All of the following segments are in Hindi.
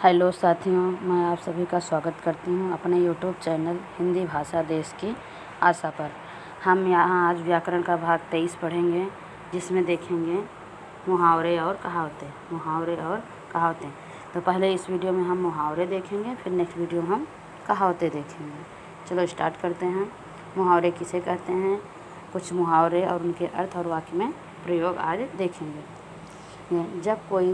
हेलो साथियों, मैं आप सभी का स्वागत करती हूँ अपने यूट्यूब चैनल हिंदी भाषा देश की आशा पर। हम यहाँ आज व्याकरण का भाग 23 पढ़ेंगे, जिसमें देखेंगे मुहावरे और कहावतें। तो पहले इस वीडियो में हम मुहावरे देखेंगे, फिर नेक्स्ट वीडियो में हम कहावतें देखेंगे। चलो स्टार्ट करते हैं। मुहावरे किसे कहते हैं, कुछ मुहावरे और उनके अर्थ और वाक्य में प्रयोग आज देखेंगे। जब कोई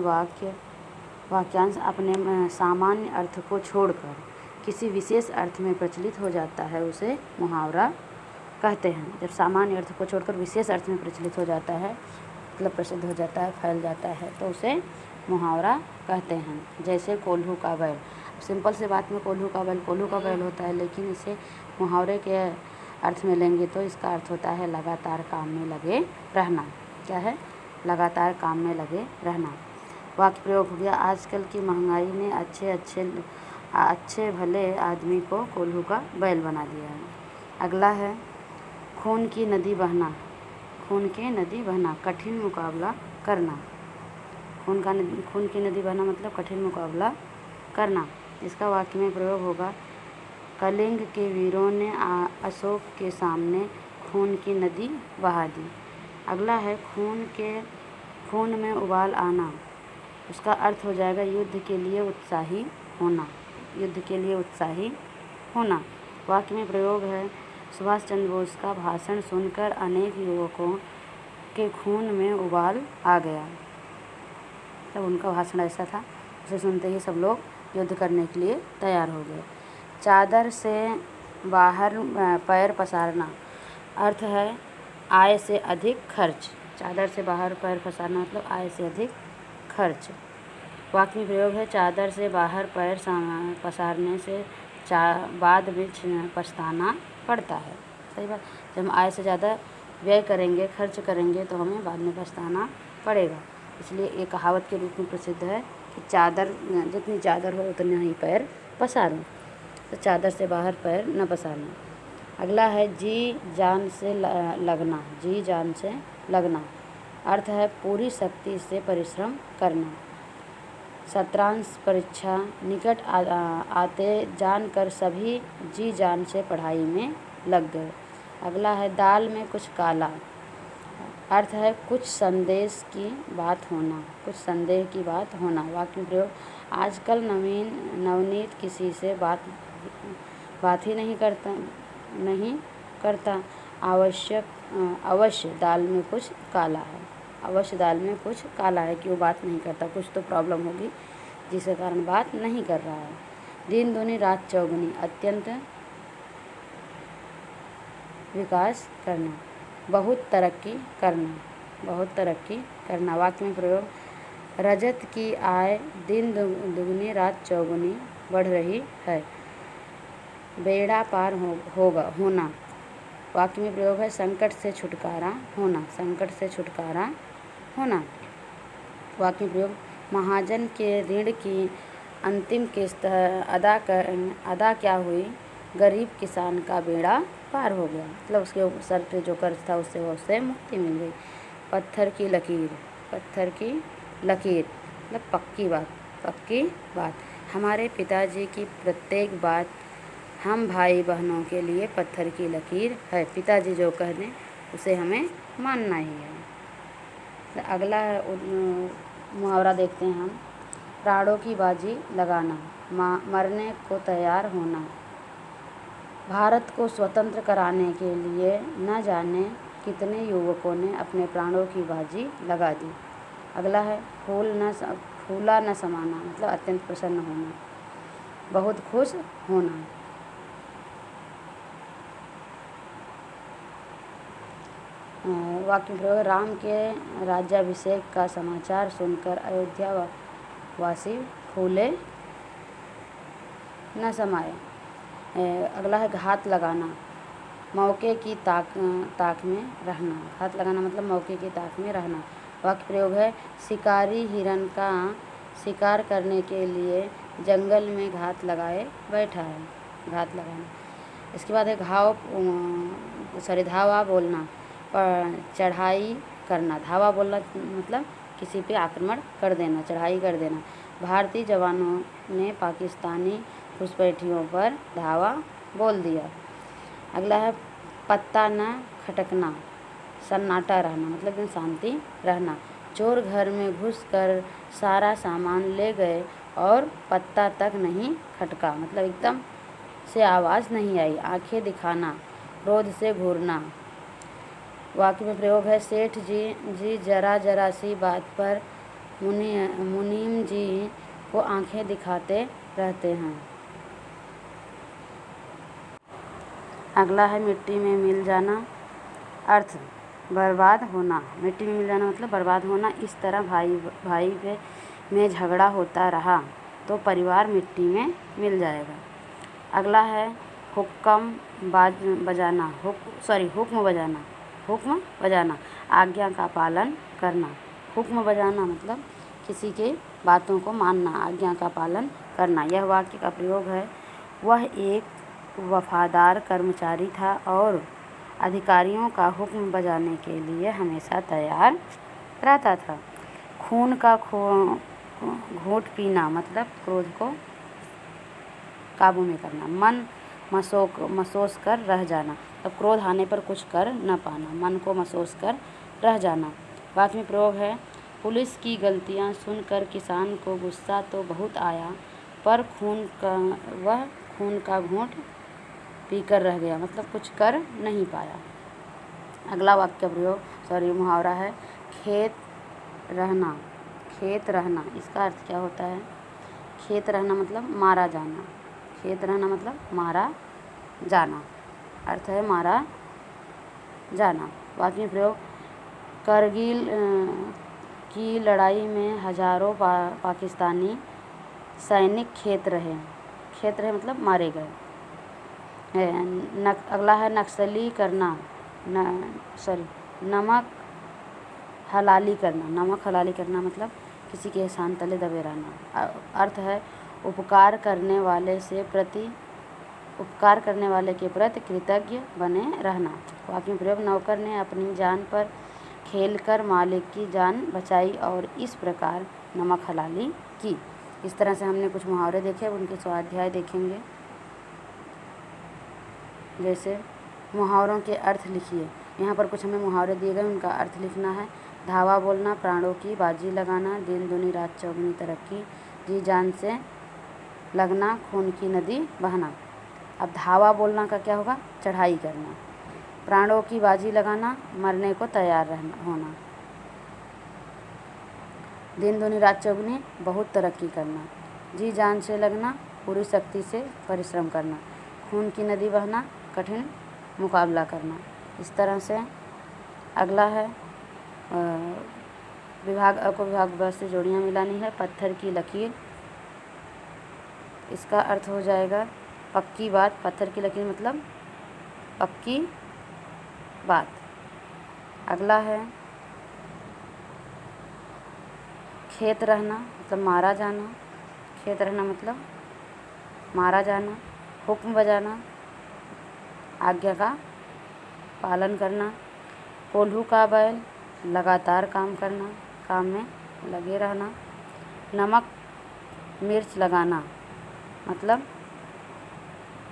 वाक्यांश अपने सामान्य अर्थ को छोड़कर किसी विशेष अर्थ में प्रचलित हो जाता है, उसे मुहावरा कहते हैं। जब सामान्य अर्थ को छोड़कर विशेष अर्थ में प्रचलित हो जाता है, मतलब प्रसिद्ध हो जाता है, फैल जाता है, तो उसे मुहावरा कहते हैं। जैसे कोल्हू का बैल। सिंपल से बात में कोल्हू का बैल होता है, लेकिन इसे मुहावरे के अर्थ में लेंगे तो इसका अर्थ होता है लगातार काम में लगे रहना। क्या है? लगातार काम में लगे रहना। वाक्य प्रयोग हो गया, आजकल की महंगाई ने अच्छे भले आदमी को कोल्हू का बैल बना दिया है। अगला है खून की नदी बहना, कठिन मुकाबला करना। खून की नदी बहना मतलब कठिन मुकाबला करना। इसका वाक्य में प्रयोग होगा, कलिंग के वीरों ने अशोक के सामने खून की नदी बहा दी। अगला है खून में उबाल आना। उसका अर्थ हो जाएगा युद्ध के लिए उत्साही होना। वाक्य में प्रयोग है, सुभाष चंद्र बोस का भाषण सुनकर अनेक युवकों के खून में उबाल आ गया। तब उनका भाषण ऐसा था, उसे सुनते ही सब लोग युद्ध करने के लिए तैयार हो गए। चादर से बाहर पैर पसारना। अर्थ है आय से अधिक खर्च। चादर से बाहर पैर पसारना मतलब आय से अधिक खर्च। वाक्य में प्रयोग है, चादर से बाहर पैर पसारने से बाद में पछताना पड़ता है। सही बात। जब हम आय से ज़्यादा व्यय करेंगे, खर्च करेंगे, तो हमें बाद में पछताना पड़ेगा। इसलिए एक कहावत के रूप में प्रसिद्ध है कि जितनी चादर हो उतना ही पैर पसारो। तो चादर से बाहर पैर न पसारना। अगला है जी जान से लगना। अर्थ है पूरी शक्ति से परिश्रम करना। शतरंज परीक्षा निकट आते जानकर सभी जी जान से पढ़ाई में लग गए। अगला है दाल में कुछ काला। अर्थ है कुछ संदेह की बात होना। वाक्य प्रयोग, आजकल नवनीत किसी से बात ही नहीं करता। अवश्य दाल में कुछ काला है कि वो बात नहीं करता, कुछ तो प्रॉब्लम होगी जिसके कारण बात नहीं कर रहा है। दिन दूनी रात चौगुनी, अत्यंत विकास करना। बहुत तरक्की करना। वाक्य में प्रयोग, रजत की आय दिन दुगनी रात चौगुनी बढ़ रही है। बेड़ा पार होना। वाक्य में प्रयोग है संकट से छुटकारा होना। वाक्य में प्रयोग, महाजन के ऋण की अंतिम किस्त अदा क्या हुई, गरीब किसान का बेड़ा पार हो गया। मतलब उसके सर पे जो कर्ज था उससे मुक्ति मिल गई। पत्थर की लकीर मतलब पक्की बात। हमारे पिताजी की प्रत्येक बात हम भाई बहनों के लिए पत्थर की लकीर है। पिताजी जो कह दें उसे हमें मानना ही है। अगला मुहावरा देखते हैं हम, प्राणों की बाजी लगाना, मरने को तैयार होना। भारत को स्वतंत्र कराने के लिए न जाने कितने युवकों ने अपने प्राणों की बाजी लगा दी। अगला है फूला न समाना मतलब अत्यंत प्रसन्न होना, बहुत खुश होना। वाक्य प्रयोग, राम के राज्याभिषेक का समाचार सुनकर अयोध्या वासी फूले न समाये। अगला है घात लगाना, मौके की ताक में रहना। घात लगाना मतलब मौके की ताक में रहना। वाक्य प्रयोग है, शिकारी हिरन का शिकार करने के लिए जंगल में घात लगाए बैठा है। घात लगाना। इसके बाद है धावा बोलना, चढ़ाई करना। धावा बोलना मतलब किसी पे आक्रमण कर देना, चढ़ाई कर देना। भारतीय जवानों ने पाकिस्तानी घुसपैठियों पर धावा बोल दिया। अगला है पत्ता न खटकना, सन्नाटा रहना, मतलब एकदम शांति रहना। चोर घर में घुसकर सारा सामान ले गए और पत्ता तक नहीं खटका, मतलब एकदम से आवाज़ नहीं आई। आंखें दिखाना, क्रोध से घूरना। वाक्य में प्रयोग है सेठ जी जरा सी बात पर मुनीम जी को आंखें दिखाते रहते हैं। अगला है मिट्टी में मिल जाना, अर्थ बर्बाद होना। मिट्टी में मिल जाना मतलब बर्बाद होना। इस तरह भाई में झगड़ा होता रहा तो परिवार मिट्टी में मिल जाएगा। अगला है हुक्म बजाना, हुक्म बजाना, आज्ञा का पालन करना। हुक्म बजाना मतलब किसी के बातों को मानना, आज्ञा का पालन करना। यह वाक्य का प्रयोग है वह एक वफादार कर्मचारी था और अधिकारियों का हुक्म बजाने के लिए हमेशा तैयार रहता था। खून का घूंट पीना मतलब क्रोध को काबू में करना। मन मसोस कर रह जाना, तब क्रोध आने पर कुछ कर न पाना, मन को मसोस कर रह जाना। वाक्य में प्रयोग है पुलिस की गलतियां सुनकर किसान को गुस्सा तो बहुत आया पर वह खून का घूंट पीकर रह गया, मतलब कुछ कर नहीं पाया। अगला वाक्य प्रयोग मुहावरा है खेत रहना। इसका अर्थ क्या होता है? खेत रहना मतलब मारा जाना। खेत रहना मतलब मारा जाना, अर्थ है मारा जाना। वाक्य में प्रयोग करगिल की लड़ाई में हजारों पाकिस्तानी सैनिक खेत रहे मतलब मारे गए। अगला है नक्सली करना, नमक हलाली करना। नमक हलाली करना मतलब किसी के एहसान तले दबे रहना। अर्थ है उपकार करने वाले के प्रति कृतज्ञ बने रहना। वाक्य में प्रयोग नौकर ने अपनी जान पर खेलकर मालिक की जान बचाई और इस प्रकार नमक हलाली की। इस तरह से हमने कुछ मुहावरे देखे, अब उनके स्वाध्याय देखेंगे। जैसे मुहावरों के अर्थ लिखिए। यहाँ पर कुछ हमें मुहावरे दिए गए, उनका अर्थ लिखना है। धावा बोलना, प्राणों की बाजी लगाना, दिन दूनी रात चौगुनी तरक्की, जी जान से लगना, खून की नदी बहना। अब धावा बोलना का क्या होगा? चढ़ाई करना। प्राणों की बाजी लगाना, मरने को तैयार होना। दिन दूनी रात चौगुनी, बहुत तरक्की करना। जी जान से लगना, पूरी शक्ति से परिश्रम करना। खून की नदी बहना, कठिन मुकाबला करना। इस तरह से अगला है विभाग अ को विभाग ब से जोड़ियाँ मिलानी है। पत्थर की लकीर, इसका अर्थ हो जाएगा पक्की बात। पत्थर की लकीर मतलब पक्की बात। अगला है खेत रहना मतलब मारा जाना। खेत रहना मतलब मारा जाना। हुक्म बजाना, आज्ञा का पालन करना। कोल्हू का बैल, लगातार काम करना, काम में लगे रहना। नमक मिर्च लगाना मतलब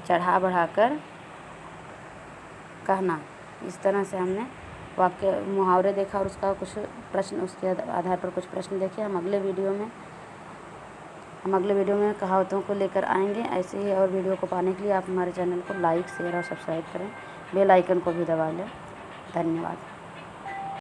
चढ़ा बढ़ाकर कहना। इस तरह से हमने वाक्य मुहावरे देखा और उसका कुछ प्रश्न, उसके आधार पर कुछ प्रश्न देखे। हम अगले वीडियो में कहावतों को लेकर आएंगे। ऐसे ही और वीडियो को पाने के लिए आप हमारे चैनल को लाइक, शेयर और सब्सक्राइब करें। बेल आइकन को भी दबा लें। धन्यवाद।